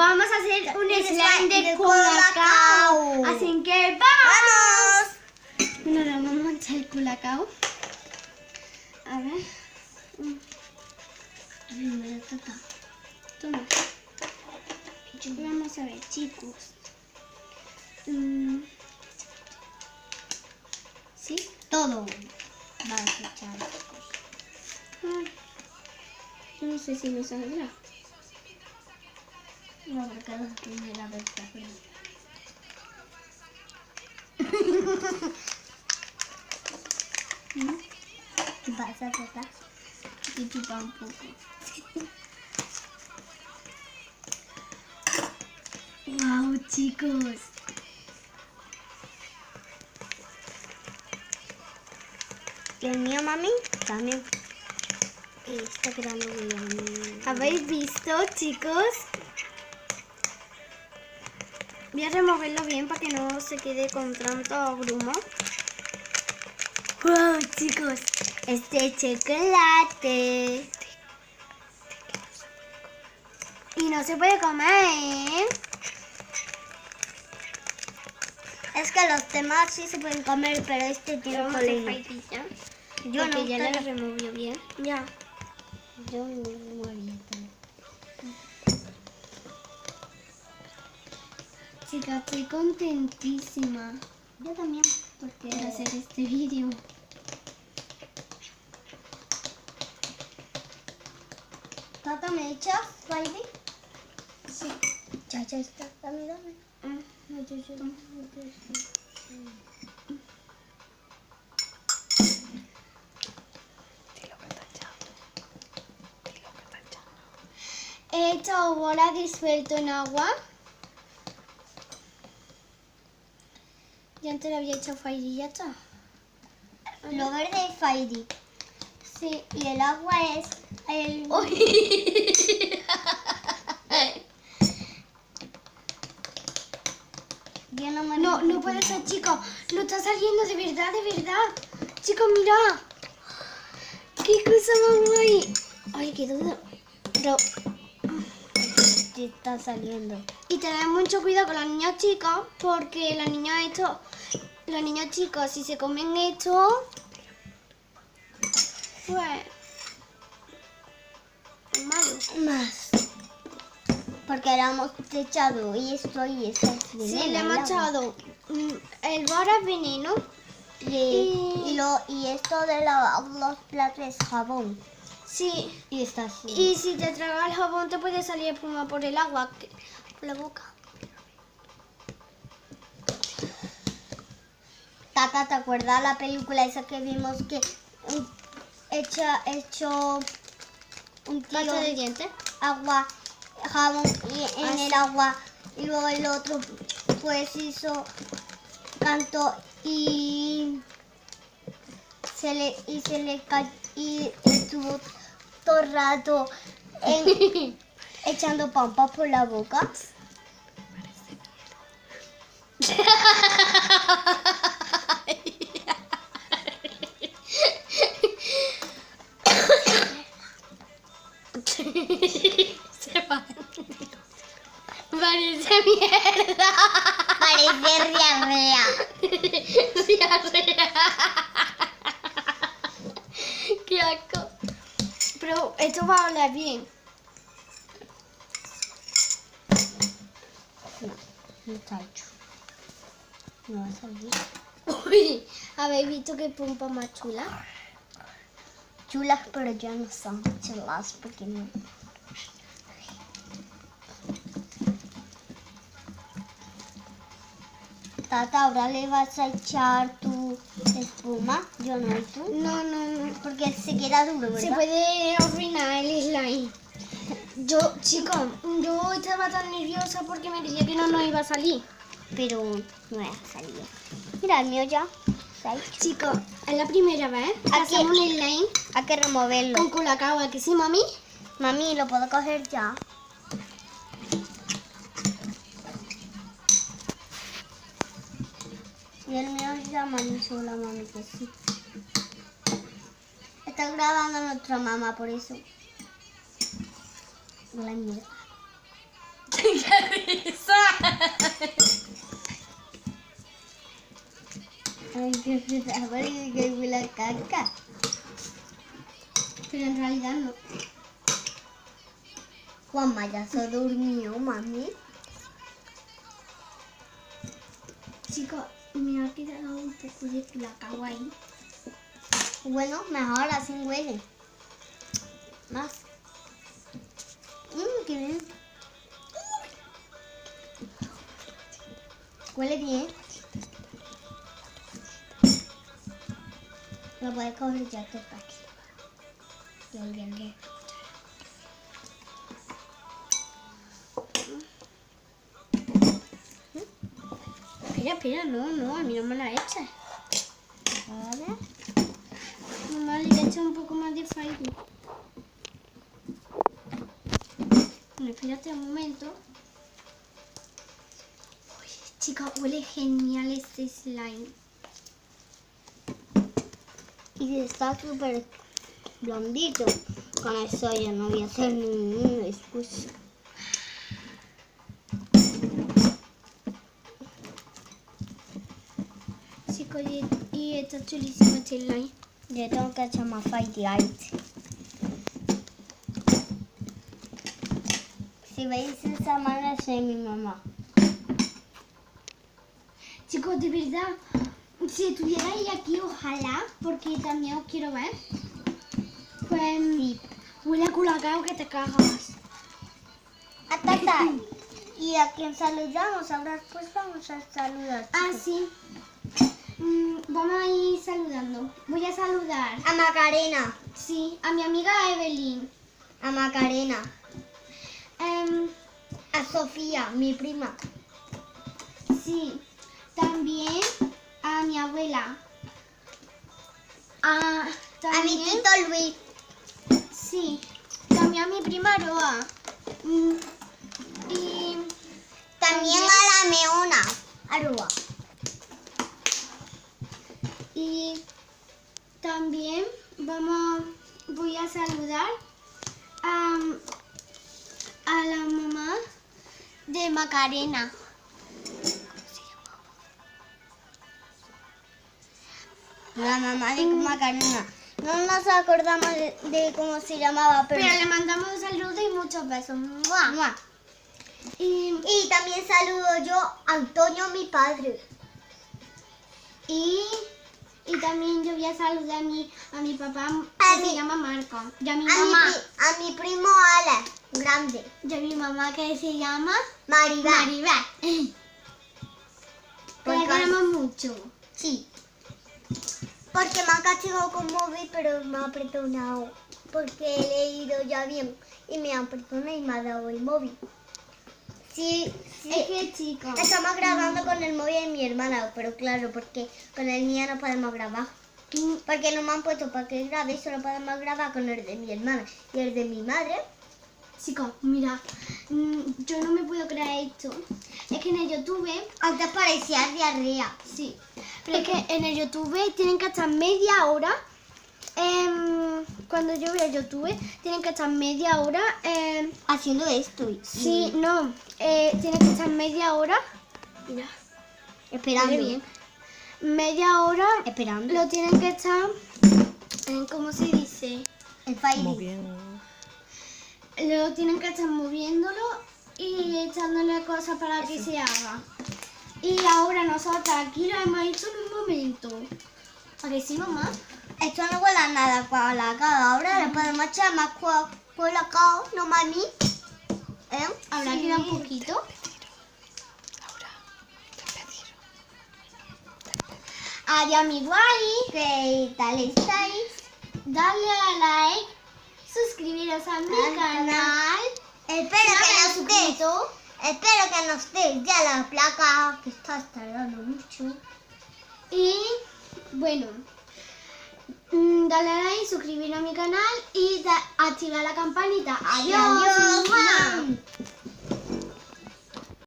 vamos a hacer un slime de Colacao. Así que ¡vamos! Bueno, le vamos a echar el Colacao. A ver. Primero toca. Toma. Vamos a ver, chicos. ¿Sí? Todo. Vamos a echar. Ay, yo no sé si me saldrá. No, porque es la primera vez que hacemos. Vas a tocar. Y chupa un poco. Wow, chicos. ¿Y el mío, mami? También. Está quedando bien. ¿Habéis visto, chicos? Voy a removerlo bien para que no se quede con tanto grumo. ¡Wow, chicos! Este chocolate. Y no se puede comer. Es que los demás sí se pueden comer, pero este tiene Vamos a hacer colina. paitilla. Yo Porque no, ya la pero- removió bien. Ya. Yo no lo haría todo. Chicas, estoy contentísima Yo también, porque de hacer este vídeo. Tata, ¿me echas, baby? Sí. Ya está. Dame, dame. No, yo. He hecho bola disuelto en agua. Y antes le había hecho Fairy y ya está. Lo verde es Fairy. Sí. Y el agua es el... Yo no me No puede ser, chicos. No está saliendo de verdad, de verdad. Chicos, mira. Qué cosa más guay. Ay, qué duda. Pero... Sí, está saliendo. Y tener mucho cuidado con los niños chicos, porque los niños chicos, si se comen esto, pues es malo. Más. Porque lo hemos echado y esto es veneno. Sí, le hemos el agua. echado el bora veneno. Y esto de los platos es jabón. Sí. Y está así. Y si te tragas el jabón te puede salir espuma por el agua, por la boca. Tata, ¿te acuerdas la película esa que vimos que hecho un tío ¿Pasta de dientes? agua, jabón y en Ah, el agua y luego el otro pues hizo canto y se le cayó y estuvo todo el rato echando pampas por la boca. Se va. Parece mierda. Parece diarrea. Diarrea. Qué asco. Pero esto va a oler bien. No está hecho. No va a salir. Uy, ¿habéis visto qué pompa más chula? Chulas, pero ya no son chulas porque no. Tata, ahora le vas a echar tu espuma. Yo no, ¿y tú? No. Porque se queda duro, ¿verdad? Se puede arruinar el slime. Chicos, yo estaba tan nerviosa porque me decía que no iba a salir. Pero no ha salido. Mira, el mío ya se ha hecho. Chicos, es la primera vez que Aquí. hacemos un slime Hay que removerlo. con Colacao, ¿a que sí, mami? Mami, ¿lo puedo coger ya? Y el mío ya mami sola, mami, que sí. Está grabando nuestra mamá, por eso. La mierda. ¡Qué risa! Ay, qué risa, parece que fue la caca. Pero en realidad no. Juanma ya se durmió, mami. Chicos, me ha quedado un poco de colacao ahí. Bueno, mejor así huele. Más. Qué bien. Huele bien. Lo puedes coger ya todo aquí. Bien. Espera, no, a mí no me la eches. Ahora. Mamá, le echa un poco más de fire. Bueno, espérate un momento. Uy, chicos, huele genial este slime. Y está súper blandito. Con eso ya no voy a hacer ningún excusa. Chicos, y está chulísimo este slime. Yo tengo que echar más Fighty Ice. Si veis esa mano, soy mi mamá. Chicos, de verdad, si estuvierais aquí, ojalá, porque también os quiero ver. Pues Sí. huele a colacao que te cagas. Atata. ¿Y a quién saludamos? Ahora pues vamos a saludar. Ah, chicos. sí. Vamos a ir saludando. Voy a saludar, A Macarena. sí, a mi amiga Evelyn. A Macarena. Em, A Sofía, mi prima. sí, también a mi abuela. A, A mi también, tito Luis. sí, también a mi prima Roa. Y También a la Meona. Aruba. Y también voy a saludar a la mamá de Macarena. La mamá de Macarena. No nos acordamos de cómo se llamaba, pero... Pero le mandamos un saludo y muchos besos. ¡Mua! ¡Mua! Y, Y también saludo yo a Antonio, mi padre. y también yo voy a saludar a mi papá, A que mi- se llama Marco. Y a mi A mamá. a mi primo Alex, grande. Y a mi mamá que se llama Maribel. Maribel. Que la Porque- queremos mucho. Sí. Porque me ha castigado con móvil, pero me ha perdonado. Porque he leído ya bien. Y me han perdonado y me ha dado el móvil. Sí, sí. Es que, chicos, Estamos grabando con el móvil de mi hermana, pero claro, porque con el mío no podemos grabar. Porque no me han puesto para que grabe, solo podemos grabar con el de mi hermana y el de mi madre. chicos, mira, yo no me puedo creer esto. Es que en el YouTube, Aunque parecía diarrea. sí, pero es que en el YouTube tienen que estar media hora. Cuando yo veo YouTube, tienen que estar media hora. Haciendo esto. Sí, no, tienen que estar media hora. Mira, Esperando. mire bien. Media hora Esperando. lo tienen que estar. ¿Cómo se dice? El Fairy. Lo tienen que estar moviéndolo y echándole cosas para que se haga. Y ahora nosotros aquí lo hemos hecho en un momento. ¿A que sí, mamá? Esto no huele a nada colacao. Ahora le podemos echar más colacao, ¿no, mami? ¿Eh? Habrá Sí. que dar un poquito. Adiós, mi guay. ¿Qué tal estáis? Dale a like, suscribiros a mi Al canal. Espero Si no que me nos has suscrito. Espero que nos deis ya la placa, que está tardando mucho. Y bueno, dale a like, suscribir a mi canal y activar la campanita. Adiós. Adiós. ¡Mua!